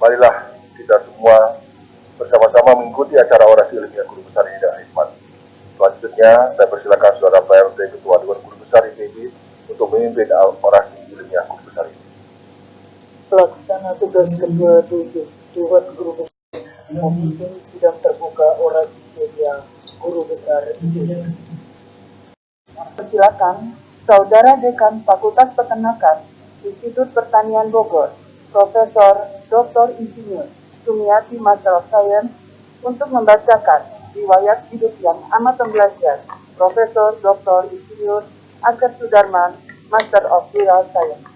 Marilah kita semua bersama-sama mengikuti acara orasi ilmiah Guru Besar ini dengan hikmat. Selanjutnya, saya persilakan Saudara PRT Ketua Dewan Guru Besar IPB untuk memimpin orasi ilmiah Guru Besar ini. Pelaksana tugas Ketua Dewan Guru Besar memimpin sidang terbuka orasi ilmiah Guru Besar IPB. Persilakan Saudara Dekan Fakultas Peternakan Institut Pertanian Bogor, Profesor Dr. Insinyur Sumiati Master of Science untuk membacakan riwayat hidup yang amat pembelajar Profesor Dr. Insinyur Asep Sudarman, Master of Rural Science.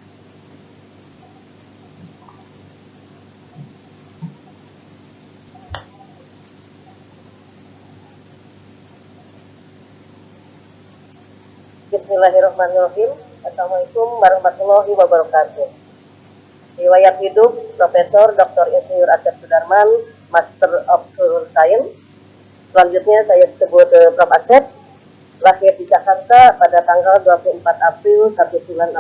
Bismillahirrahmanirrahim. Assalamualaikum warahmatullahi wabarakatuh. Riwayat hidup Profesor Dr. Insinyur Asep Sudarman, Master of Rural Science. Selanjutnya saya sebut Prof. Asep, lahir di Jakarta pada tanggal 24 April 1964,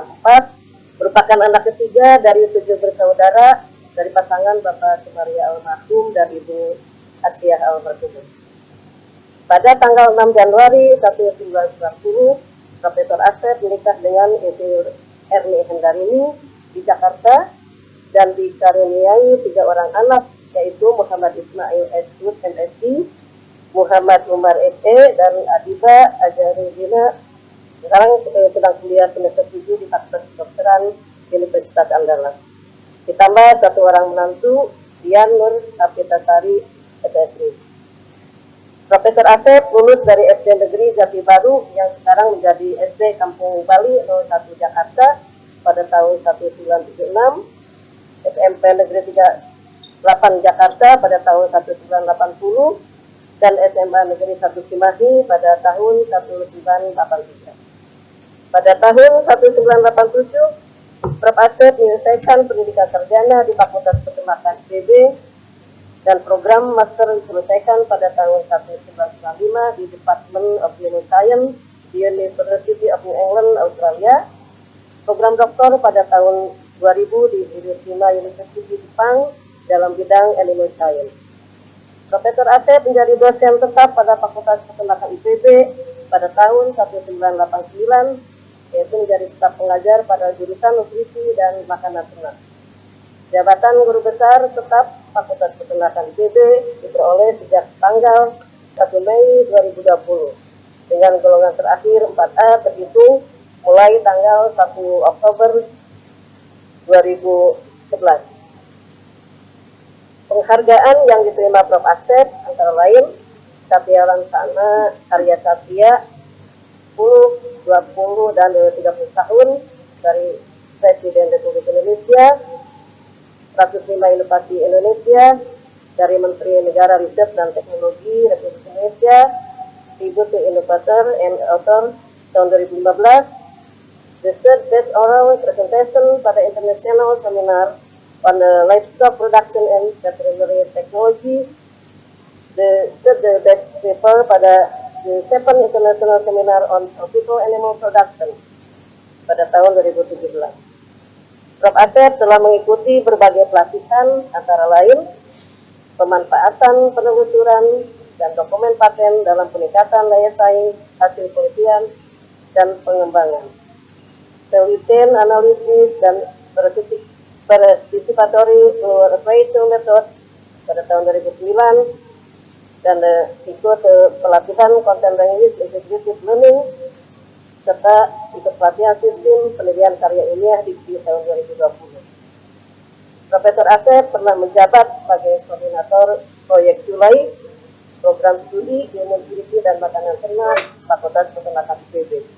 merupakan anak ketiga dari 7 bersaudara dari pasangan Bapak Sumaria almarhum dan Ibu Asiah almarhum. Pada tanggal 6 Januari 1990, Profesor Asep menikah dengan Insinyur Erni Hendarini di Jakarta dan dikaruniai 3 orang anak, yaitu Muhammad Ismail S. Hud MSI, Muhammad Umar SE, dan Adiba Ajarudina. Sekarang sedang kuliah semester 7 di Fakultas Kedokteran Universitas Andalas. Ditambah 1 orang menantu, Dian Nur Kapitasari SSI. Profesor Asep lulus dari SD Negeri Jati Baru yang sekarang menjadi SD Kampung Bali 01 Jakarta pada tahun 1976, SMP Negeri 38 Jakarta pada tahun 1980, dan SMA Negeri 1 Cimahi pada tahun 1983. Pada tahun 1987, Prof. Asep menyelesaikan pendidikan sarjana di Fakultas Peternakan IPB dan program master diselesaikan pada tahun 1995 di Department of Neuroscience di University of New England, Australia. Program doktor pada tahun 2000 di Hiroshima University, Jepang dalam bidang Animal Science. Profesor Asep menjadi dosen tetap pada Fakultas Peternakan IPB pada tahun 1989, yaitu menjadi staf pengajar pada jurusan nutrisi dan makanan ternak. Jabatan Guru Besar Tetap Fakultas Peternakan IPB diperoleh sejak tanggal 1 Mei 2020 dengan golongan terakhir 4A terhitung mulai tanggal 1 Oktober 2011. Penghargaan yang diterima Prof. Asep antara lain Satya Lansana Karya Satya 10, 20, dan 30 tahun dari Presiden Republik Indonesia, 105 Inovasi Indonesia dari Menteri Negara Riset dan Teknologi Republik Indonesia, Tribute to Innovator and Author tahun 2015, the third best oral presentation pada International Seminar on the Livestock Production and Veterinary Technology, the third best paper pada the 7th International Seminar on Tropical Animal Production pada tahun 2017. Prof. Asep telah mengikuti berbagai pelatihan antara lain pemanfaatan, penelusuran, dan dokumen paten dalam peningkatan daya saing hasil penelitian dan pengembangan, value chain analysis, dan participatory appraisal method pada tahun 2009, dan ikut pelatihan content language integrated learning serta ikut pelatihan sistem penelitian karya ilmiah di tahun 2020. Profesor Asep pernah menjabat sebagai koordinator proyek Julai, program studi ilmu nutrisi dan makanan ternak Fakultas Peternakan IPB.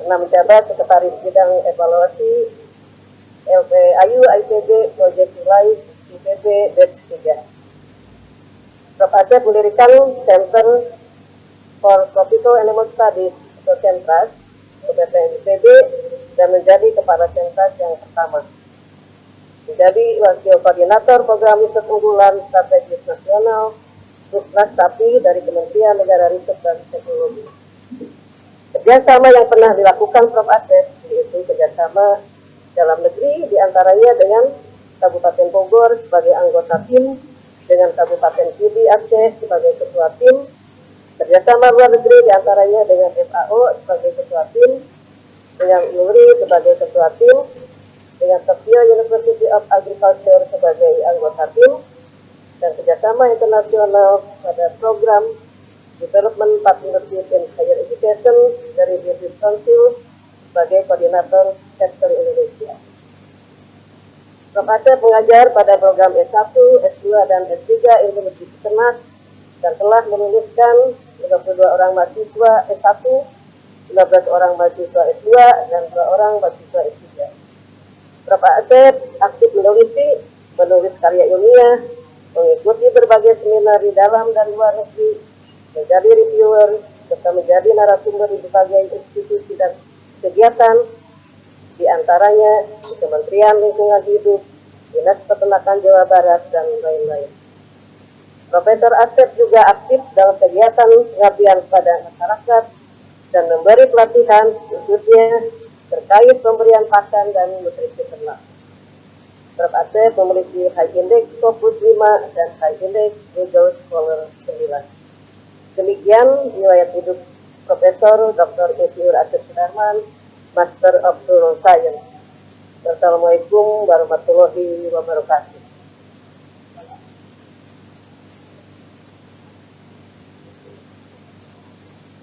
Pernah menjabat sekretaris bidang evaluasi LPAU IPB proyek Julai IPB batch 3. Prof. Asep mendirikan Center for Tropical Animal Studies atau Sentras PPN IPB dan menjadi kepala Sentras yang pertama. Menjadi wakil koordinator program riset unggulan strategis nasional Pusnas Sapi dari Kementerian Negara Riset dan Teknologi. Kerjasama yang pernah dilakukan Prof. Asep yaitu kerjasama dalam negeri diantaranya dengan Kabupaten Bogor sebagai anggota tim, dengan Kabupaten Pidi Aceh sebagai ketua tim, kerjasama luar negeri diantaranya dengan FAO sebagai ketua tim, dengan URI sebagai ketua tim, dengan Tokyo University of Agriculture sebagai anggota tim, dan kerjasama internasional pada program Development Partnership in Higher Education dari British Council sebagai koordinator chapter Indonesia. Prof. Asep mengajar pada program S1, S2, dan S3 Ilmu Nutrisi Ternak dan telah meluluskan 52 orang mahasiswa S1, 15 orang mahasiswa S2, dan 2 orang mahasiswa S3. Prof. Asep aktif meneliti, menulis karya ilmiah, mengikuti berbagai seminar di dalam dan luar negeri, menjadi reviewer, serta menjadi narasumber di berbagai institusi dan kegiatan, di antaranya di Kementerian Lingkungan Hidup, Dinas Peternakan Jawa Barat, dan lain-lain. Profesor Asep juga aktif dalam kegiatan pengabdian pada masyarakat dan memberi pelatihan khususnya terkait pemberian pakan dan nutrisi ternak. Prof. Asep memiliki High Index Scopus 5 dan High Index Google Scholar 9. Demikian riwayat hidup Profesor Dr. Insinyur Asep Sudarman, Master of Rural Science. Wassalamualaikum warahmatullahi wabarakatuh.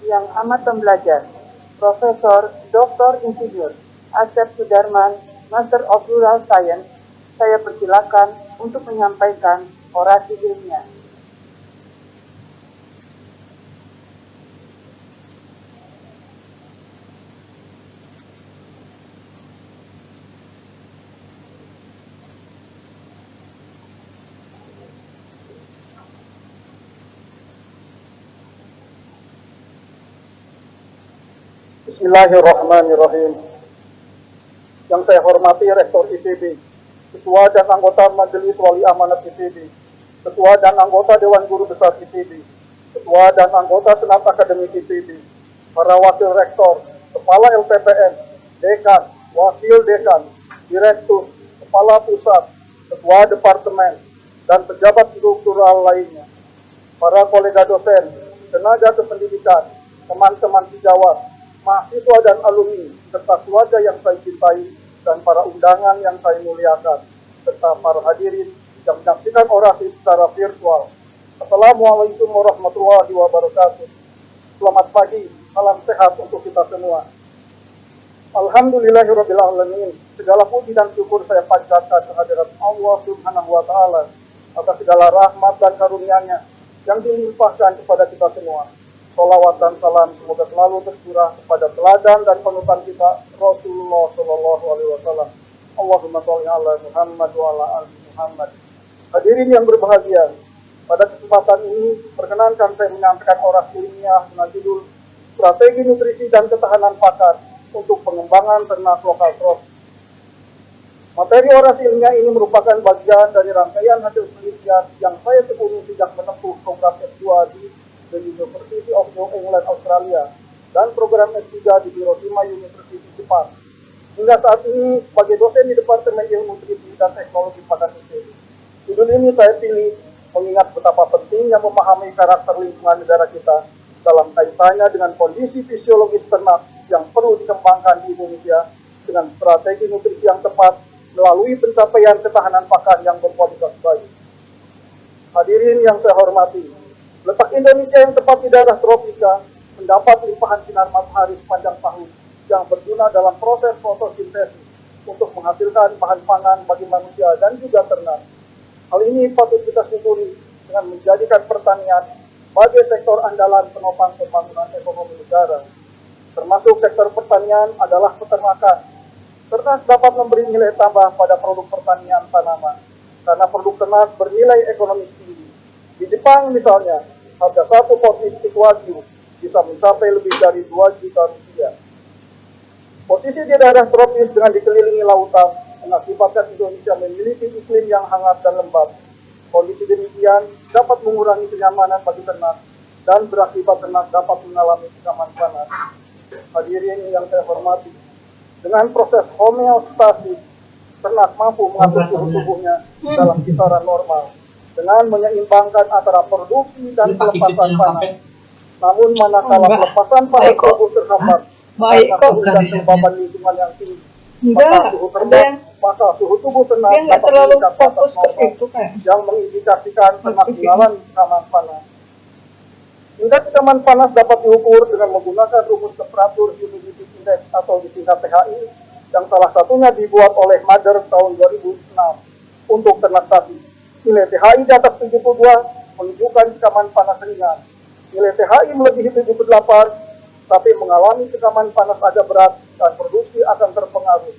Yang amat pembelajar, Profesor Dr. Insinyur Asep Sudarman, Master of Rural Science, saya persilakan untuk menyampaikan orasi ilmiah. Bismillahirrahmanirrahim. Yang saya hormati Rektor IPB, Ketua dan anggota Majelis Wali Amanat IPB, Ketua dan anggota Dewan Guru Besar IPB, Ketua dan anggota Senat Akademik IPB, para Wakil Rektor, Kepala LPPN, Dekan, Wakil Dekan, Direktur, Kepala Pusat, Ketua Departemen, dan pejabat struktural lainnya, para kolega dosen, tenaga kependidikan, teman-teman sejawat, mahasiswa dan alumni, serta keluarga yang saya cintai, dan para undangan yang saya muliakan, serta para hadirin yang menyaksikan orasi secara virtual. Assalamualaikum warahmatullahi wabarakatuh. Selamat pagi, salam sehat untuk kita semua. Alhamdulillahirrabbilalamin. Segala puji dan syukur saya panjatkan kehadirat Allah Subhanahu wa Ta'ala atas segala rahmat dan karunia-Nya yang dilimpahkan kepada kita semua. Salawat dan salam semoga selalu tercurah kepada teladan dan panutan kita Rasulullah Shallallahu Alaihi Wasallam. Allahumma sholli ala Muhammad wa ala ali Muhammad. Hadirin yang berbahagia, pada kesempatan ini perkenankan saya menyampaikan orasi ilmiah dengan judul Strategi Nutrisi dan Ketahanan Pakan untuk Pengembangan Ternak Lokal Tropis. Materi orasi ilmiah ini merupakan bagian dari rangkaian hasil penelitian yang saya tekuni sejak menempuh program S2 di The University of New England, Australia, dan program S3 di Hiroshima University, Jepang. Hingga saat ini sebagai dosen di Departemen Ilmu Nutrisi dan Teknologi Pakan IPB. Judul ini saya pilih mengingat betapa pentingnya memahami karakter lingkungan negara kita dalam kaitannya dengan kondisi fisiologis ternak yang perlu dikembangkan di Indonesia dengan strategi nutrisi yang tepat melalui pencapaian ketahanan pakan yang berkualitas baik. Hadirin yang saya hormati, letak Indonesia yang tepat di daerah tropika mendapat limpahan sinar matahari sepanjang tahun yang berguna dalam proses fotosintesis untuk menghasilkan bahan pangan bagi manusia dan juga ternak. Hal ini patut kita syukuri dengan menjadikan pertanian sebagai sektor andalan penopang pembangunan ekonomi negara. Termasuk sektor pertanian adalah peternakan. Ternak dapat memberi nilai tambah pada produk pertanian tanaman karena produk ternak bernilai ekonomis tinggi. Di Jepang misalnya, harga satu porsi steak wagyu bisa mencapai lebih dari 2 juta rupiah. Posisi di daerah tropis dengan dikelilingi lautan mengakibatkan Indonesia memiliki iklim yang hangat dan lembab. Kondisi demikian dapat mengurangi kenyamanan bagi ternak dan berakibat ternak dapat mengalami siraman panas. Hadirin yang saya hormati, dengan proses homeostasis ternak mampu mengatur suhu tubuhnya dalam kisaran normal dengan menyeimbangkan antara produksi dan pelepasan panas. Namun manakala pelepasan panas tubuh terhambat karena suhu dan kelembaban lingkungan yang tinggi, maka suhu tubuh ternak dia nggak dapat terlalu meningkat fokus ke batas situ kan. yang mengindikasikan ternak Fokus mengalami cekaman panas. Indeks cekaman panas dapat diukur dengan menggunakan rumus temperatur humidity index atau disingkat THI yang salah satunya dibuat oleh Mather tahun 2006 untuk ternak sapi. Nilai THI di atas 72 menunjukkan cekaman panas ringan. Nilai THI melebihi 78, sapi mengalami cekaman panas agak berat dan produksi akan terpengaruh.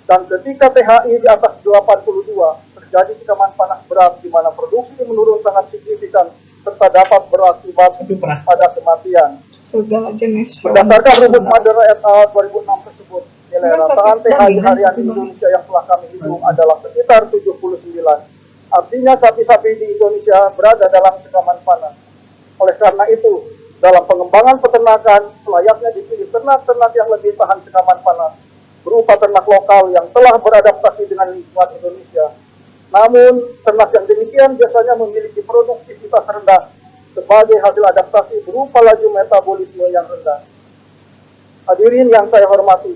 Dan ketika THI di atas 82, terjadi cekaman panas berat di mana produksi menurun sangat signifikan serta dapat berakibat pada kematian. Segala jenis hewan Berdasarkan rumus bersama. Mather et al. 2006 tersebut, nilai Kan rataan sakit THI banget, harian sakit di banget. Indonesia yang telah kami hitung adalah sekitar 79. Artinya sapi-sapi di Indonesia berada dalam cekaman panas. Oleh karena itu, dalam pengembangan peternakan, selayaknya dipilih ternak-ternak yang lebih tahan cekaman panas, berupa ternak lokal yang telah beradaptasi dengan lingkungan Indonesia. Namun, ternak yang demikian biasanya memiliki produktivitas rendah sebagai hasil adaptasi berupa laju metabolisme yang rendah. Hadirin yang saya hormati,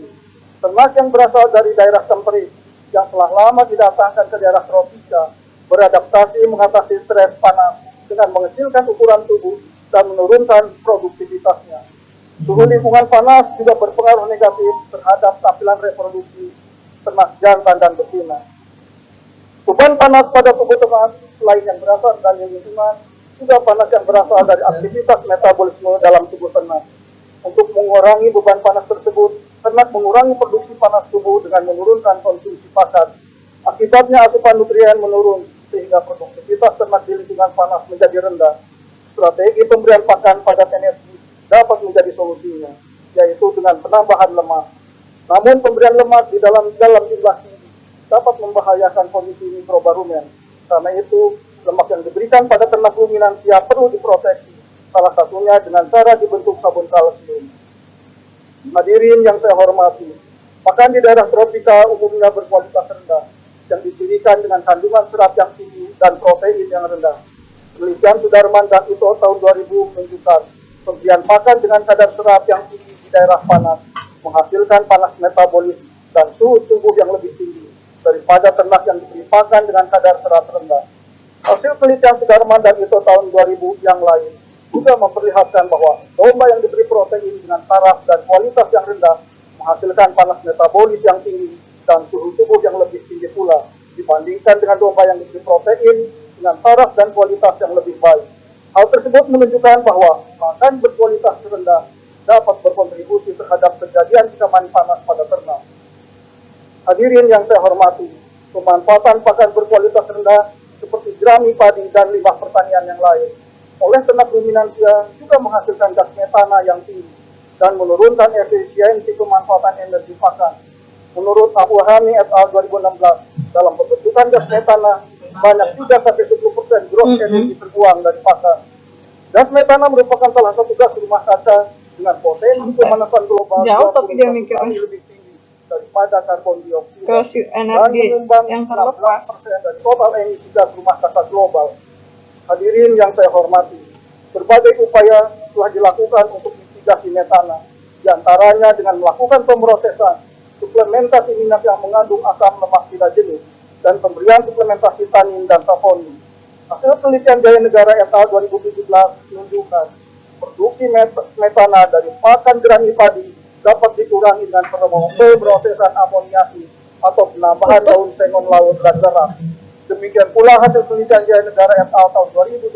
ternak yang berasal dari daerah temperate yang telah lama didatangkan ke daerah tropika beradaptasi mengatasi stres panas dengan mengecilkan ukuran tubuh dan menurunkan produktivitasnya. Suhu lingkungan panas juga berpengaruh negatif terhadap tampilan reproduksi ternak jantan dan betina. Beban panas pada tubuh ternak selain yang berasal dari lingkungan, juga panas yang berasal dari aktivitas metabolisme dalam tubuh ternak. Untuk mengurangi beban panas tersebut, ternak mengurangi produksi panas tubuh dengan menurunkan konsumsi pakan. Akibatnya asupan nutrien menurun, sehingga produktivitas ternak di lingkungan panas menjadi rendah. Strategi pemberian pakan padat energi dapat menjadi solusinya, yaitu dengan penambahan lemak. Namun pemberian lemak di dalam jumlah tinggi dapat membahayakan kondisi mikroba rumen. Karena itu, lemak yang diberikan pada ternak ruminansia perlu diproteksi, salah satunya dengan cara dibentuk sabun kalsium. Hadirin yang saya hormati, pakan di daerah tropika umumnya berkualitas rendah, yang dicirikan dengan kandungan serat yang tinggi dan protein yang rendah. Penelitian Sudarman dan Ito tahun 2000 menunjukkan pemberian pakan dengan kadar serat yang tinggi di daerah panas menghasilkan panas metabolis dan suhu tubuh yang lebih tinggi daripada ternak yang diberi pakan dengan kadar serat rendah. Hasil penelitian Sudarman dan Ito tahun 2000 yang lain juga memperlihatkan bahwa domba yang diberi protein dengan taraf dan kualitas yang rendah menghasilkan panas metabolis yang tinggi dan suhu tubuh yang lebih tinggi pula dibandingkan dengan domba yang diberi protein dengan taraf dan kualitas yang lebih baik. Hal tersebut menunjukkan bahwa pakan berkualitas rendah dapat berkontribusi terhadap kejadian cekaman panas pada ternak. Hadirin yang saya hormati, pemanfaatan pakan berkualitas rendah seperti jerami padi dan limbah pertanian yang lain oleh ternak ruminansia juga menghasilkan gas metana yang tinggi dan menurunkan efisiensi pemanfaatan energi pakan. Menurut Abu Hani et al. 2016, dalam pembentukan gas metana sebanyak 3-10% gross energi terbuang dari pakan. Gas metana merupakan salah satu gas rumah kaca dengan potensi pemanasan global Jauh tapi dia 21 mikirnya. kali lebih tinggi daripada karbon dioksida Ke si dan energi menyumbang yang terlepas. 16% dari total emisi gas rumah kaca global. Hadirin yang saya hormati, berbagai upaya telah dilakukan untuk mitigasi metana, diantaranya dengan melakukan pemrosesan, suplementasi minyak yang mengandung asam lemak tidak jenuh, dan pemberian suplementasi tanin dan saponin. Hasil penelitian Jaya Negara et al. 2017 menunjukkan produksi metana dari pakan jerami padi dapat dikurangi dengan pemrosesan amoniasi atau penambahan daun sengon laut dan garam. Demikian pula hasil penelitian Jaya Negara et al. Tahun 2020,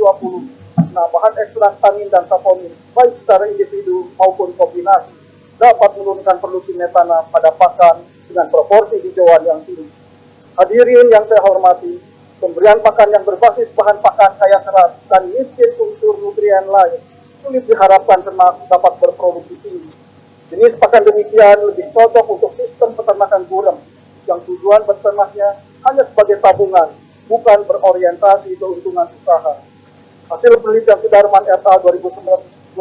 penambahan ekstrak tanin dan saponin, baik secara individu maupun kombinasi, dapat menurunkan produksi metana pada pakan dengan proporsi hijauan yang tinggi. Hadirin yang saya hormati, pemberian pakan yang berbasis bahan pakan kaya serat dan miskin unsur nutrien lain sulit diharapkan ternak dapat berproduksi tinggi. Jenis pakan demikian lebih cocok untuk sistem peternakan gurem yang tujuan beternaknya hanya sebagai tabungan, bukan berorientasi keuntungan usaha. Hasil penelitian Sudarman et al. 2019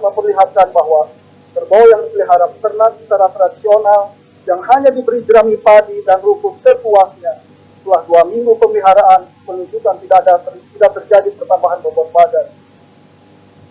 memperlihatkan bahwa kerbau yang dipelihara peternak secara tradisional yang hanya diberi jerami padi dan rumput sepuasnya. Setelah 2 minggu pemeliharaan, menunjukkan tidak terjadi pertambahan bobot badan.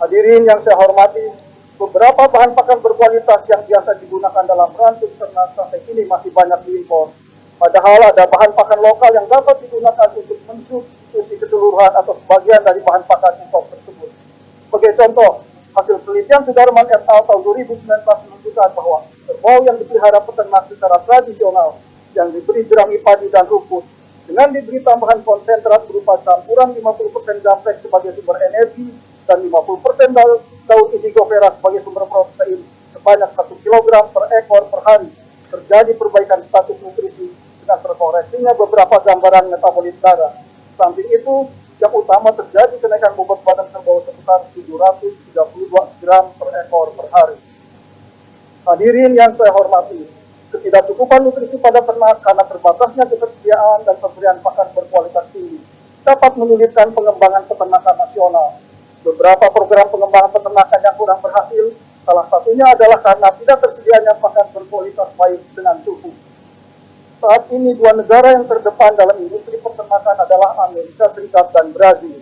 Hadirin yang saya hormati, beberapa bahan pakan berkualitas yang biasa digunakan dalam ransum ternak sampai kini masih banyak diimpor. Padahal ada bahan pakan lokal yang dapat digunakan untuk mensubstitusi keseluruhan atau sebagian dari bahan pakan impor tersebut. Sebagai contoh, hasil penelitian Sudarman et al. Tahun 2019 menunjukkan bahwa kerbau yang dipelihara peternak secara tradisional yang diberi jerami padi dan rumput dengan diberi tambahan konsentrat berupa campuran 50% jamrek sebagai sumber energi dan 50% daun indigo vera sebagai sumber protein sebanyak 1 kg per ekor per hari, terjadi perbaikan status nutrisi dengan terkoreksinya beberapa gambaran metabolit darah. Samping itu, yang utama terjadi kenaikan bobot badan kerbau sebesar 732 gram per ekor per hari. Hadirin yang saya hormati, ketidakcukupan nutrisi pada ternak karena terbatasnya ketersediaan dan pemberian pakan berkualitas tinggi dapat menyulitkan pengembangan peternakan nasional. Beberapa program pengembangan peternakan yang kurang berhasil, salah satunya adalah karena tidak tersedianya pakan berkualitas baik dengan cukup. Saat ini 2 negara yang terdepan dalam industri peternakan adalah Amerika Serikat dan Brazil.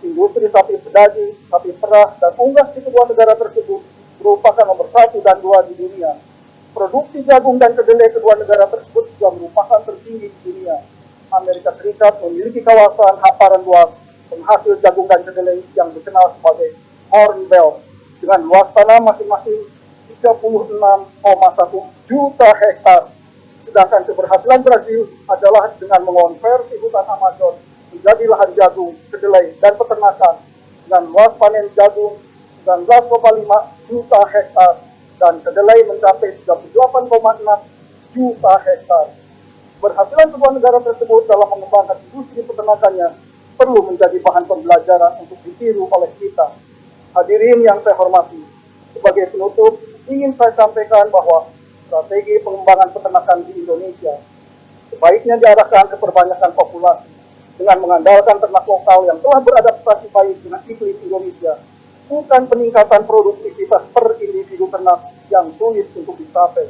Industri sapi pedaging, sapi perah, dan unggas di kedua negara tersebut merupakan nomor 1 dan 2 di dunia. Produksi jagung dan kedelai kedua negara tersebut juga merupakan tertinggi di dunia. Amerika Serikat memiliki kawasan hamparan luas penghasil jagung dan kedelai yang dikenal sebagai Corn Belt dengan luas tanah masing-masing 36,1 juta hektar. Sedangkan keberhasilan Brazil adalah dengan mengonversi hutan Amazon menjadi lahan jagung, kedelai, dan peternakan dengan luas panen jagung 19,5 juta hektar dan kedelai mencapai 38,6 juta hektar. Keberhasilan kedua negara tersebut dalam mengembangkan industri peternakannya perlu menjadi bahan pembelajaran untuk ditiru oleh kita. Hadirin yang saya hormati, sebagai penutup, ingin saya sampaikan bahwa strategi pengembangan peternakan di Indonesia sebaiknya diarahkan ke perbanyakan populasi dengan mengandalkan ternak lokal yang telah beradaptasi baik dengan iklim Indonesia, bukan peningkatan produktivitas per individu ternak yang sulit untuk dicapai.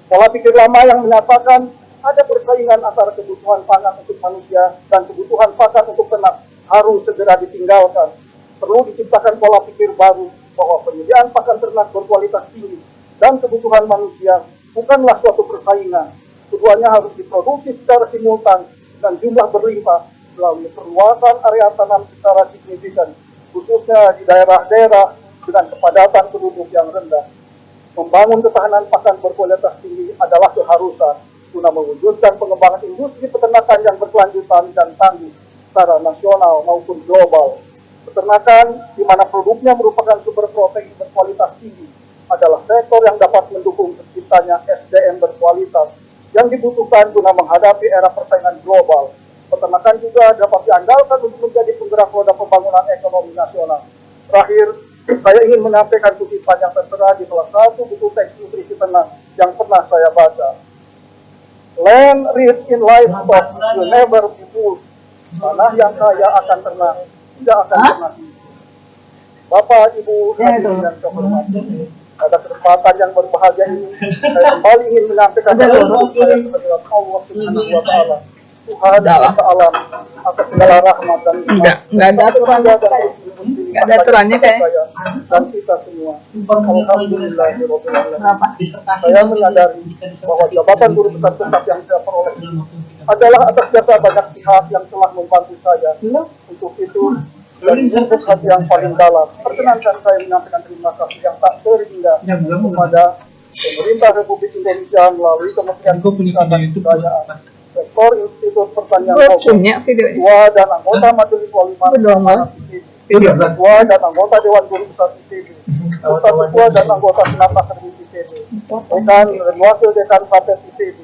Pola pikir lama yang menyatakan ada persaingan antara kebutuhan pangan untuk manusia dan kebutuhan pakan untuk ternak harus segera ditinggalkan. Perlu diciptakan pola pikir baru bahwa penyediaan pakan ternak berkualitas tinggi dan kebutuhan manusia bukanlah suatu persaingan. Keduanya harus diproduksi secara simultan dengan jumlah berlimpah melalui perluasan area tanam secara signifikan, khususnya di daerah-daerah dengan kepadatan penduduk yang rendah. Membangun ketahanan pakan berkualitas tinggi adalah keharusan guna mewujudkan pengembangan industri peternakan yang berkelanjutan dan tangguh secara nasional maupun global. Peternakan, di mana produknya merupakan sumber protein berkualitas tinggi, adalah sektor yang dapat mendukung terciptanya SDM berkualitas yang dibutuhkan guna menghadapi era persaingan global. Peternakan juga dapat diandalkan untuk menjadi penggerak roda pembangunan ekonomi nasional. Terakhir, saya ingin menyampaikan kutipan yang tertera di salah satu buku teks nutrisi ternak yang pernah saya baca. Land rich in livestock will never be full. Tanah yang kaya akan ternak tidak akan pernah habis. Bapak, Ibu, hadirin yang saya hormati, pada kesempatan yang berbahagia ini, saya kembali ingin menyampaikan saya kehadirat Allah Subhanahu wa Ta'ala, Tuhan semesta alam, atas segala rahmat dan Enggak ada aturannya kayak. Enggak ada aturannya kayak. dan kita semua. Alhamdulillahirabbil alamin. Kenapa? Saya menyadari bahwa jabatan guru besar tetap yang saya peroleh adalah atas jasa banyak pihak yang telah membantu saya. Untuk itu, dari lubuk hati yang paling dalam, perkenankan saya menyampaikan terima kasih yang tak terhingga kepada pemerintah Republik Indonesia melalui Kementerian Pendidikan dan Kebudayaan, Rektor Institut Pertanian Gue Bogor, punya videonya. Ketua dan anggota Majelis Wali Mahkamah ITB, Ketua dan anggota Dewan Guru Besar ITB, serta Ketua dan anggota Senat Akademik ITB, Dekan dan Wakil Dekan Fakultas ITB,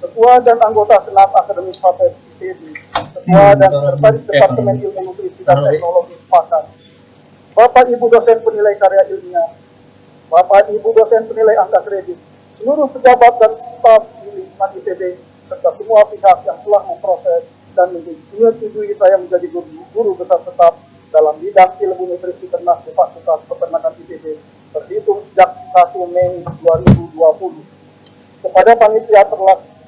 Ketua dan anggota Senat Akademik Fakultas ITB, Ketua dan Sekretaris Departemen Ilmu Nutrisi dan Teknologi Pakan, Bapak Ibu dosen penilai karya ilmiah, Bapak Ibu dosen penilai angka kredit, seluruh pejabat dan staf di lingkungan ITB, serta semua pihak yang telah memproses dan menyetujui saya menjadi guru besar tetap dalam bidang ilmu nutrisi ternak di Fakultas Peternakan ITB terhitung sejak 1 Mei 2020. Kepada panitia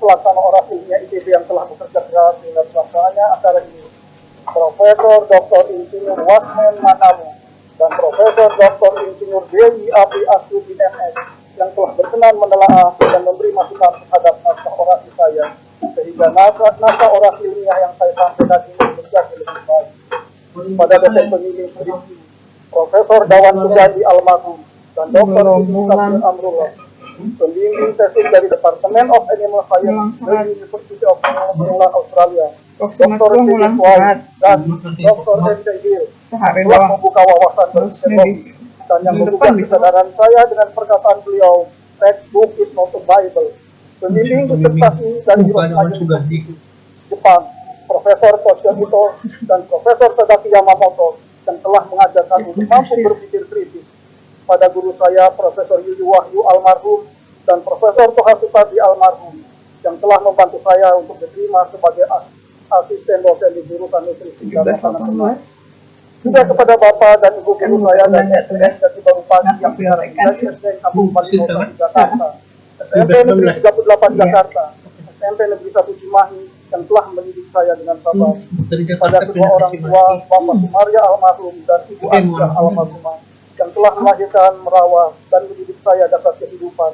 pelaksana orasi ilmiah ITB yang telah bekerja keras sehingga terlaksananya acara ini, Profesor Dr. Insinyur Wasmen Manamu dan Profesor Dr. Insinyur Dewi Api Astuti MS yang telah berkenan menelaah dan memberi masukan terhadap naskah orasi saya, sehingga naskah orasi ilmiah yang saya sampaikan ini menjadi lebih baik. Pada dosen pembimbing skripsi, Profesor Dawan Sugandi almarhum dan Dr. Ibnu Amrullah, pembimbing tesis dari Departemen of Animal Science dari University of Queensland, Australia, Dr. Philip White dan Dr. M.T. Hill telah membuka wawasan berpsikologi dan yang membuka kesadaran saya dengan perkataan beliau, textbook is not a Bible. Pembimbing disertasi dari University Jepang, Profesor Toshio Ito dan Profesor Sadaki Yamamoto yang telah mengajarkan untuk mampu berpikir kritis. Pada guru saya, Profesor Yuyu Wahyu almarhum dan Profesor Tohasutardi almarhum yang telah membantu saya untuk diterima sebagai asisten dosen di jurusan nutrisi dan makanan ternak. Juga kepada Bapak dan Ibu guru saya dan SDN Baru Pagi yang sekarang dari SDN Kampung Malinosa di Jakarta, SMP Negeri 38 Jakarta, SMP Negeri 1 Cimahi yang telah mendidik saya dengan sabar. Pada kedua orang tua, Bapak Sumaria almarhum dan Ibu Asya almarhumah yang telah melahirkan, merawat, dan mendidik saya dasar kehidupan.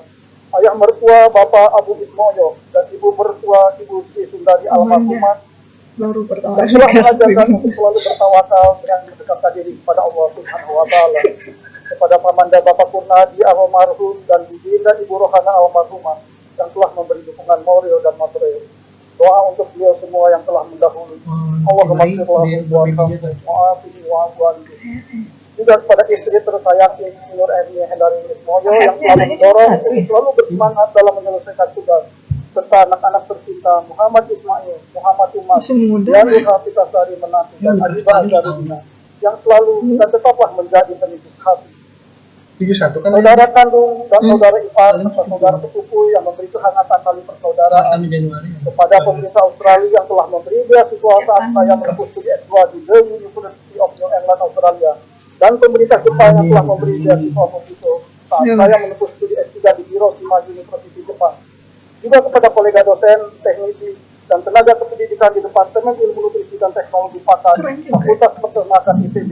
Ayah mertua Bapak Abu Ismoyo dan Ibu mertua Ibu Sri Sundari almarhumah baru pertama dan telah mengajarkan untuk selalu bertawakal dengan mendekatkan diri kepada Allah Subhanahu wa Ta'ala. Kepada Pamanda Bapak Purnadi almarhum dan Bibinda Ibu Rohana almarhumah yang telah memberi dukungan moral dan material. Doa untuk beliau semua yang telah mendahului. Allah juga kepada istri tersayang Insinyur Ernie Hendari Ismoyo yang selalu mendorong untuk selalu bersemangat dalam menyelesaikan tugas, serta anak-anak tercinta Muhammad Ismail, Muhammad Umar, dan Hafizah Sari Menantu dan Adibah Azharudina yang selalu dan tetaplah menjadi pendidik hati. Saudara kandung dan saudara ipar serta saudara sepupu yang memberi kehangatan tali persaudaraan. Kepada pemerintah Australia yang telah memberi beasiswa saat saya menempuh studi S2 di The University of New England, Australia, dan pemerintah Jepang yang telah memberi beasiswa Mobiso saat saya menempuh studi S3 di Hiroshima University, Jepang. Juga kepada kolega dosen, teknisi, dan tenaga kependidikan di Departemen Ilmu Nutrisi dan Teknologi Pakan Fakultas Peternakan ITB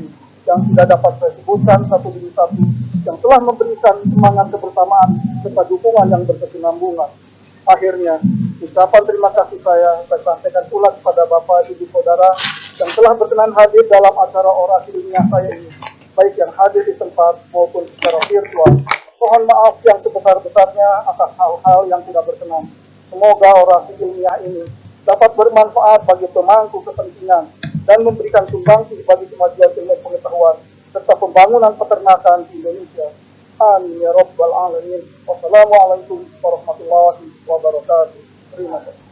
yang tidak dapat saya sebutkan satu demi satu, yang telah memberikan semangat kebersamaan serta dukungan yang berkesinambungan. Akhirnya, ucapan terima kasih saya sampaikan pula kepada Bapak, Ibu, Saudara yang telah berkenan hadir dalam acara orasi ilmiah saya ini, baik yang hadir di tempat maupun secara virtual. Mohon maaf yang sebesar-besarnya atas hal-hal yang tidak berkenan. Semoga orasi ilmiah ini dapat bermanfaat bagi pemangku kepentingan dan memberikan sumbangsi bagi kemajuan ilmu pengetahuan serta pembangunan peternakan di Indonesia. Amin ya Rabbal Alamin. Wassalamualaikum warahmatullahi wabarakatuh. Terima kasih.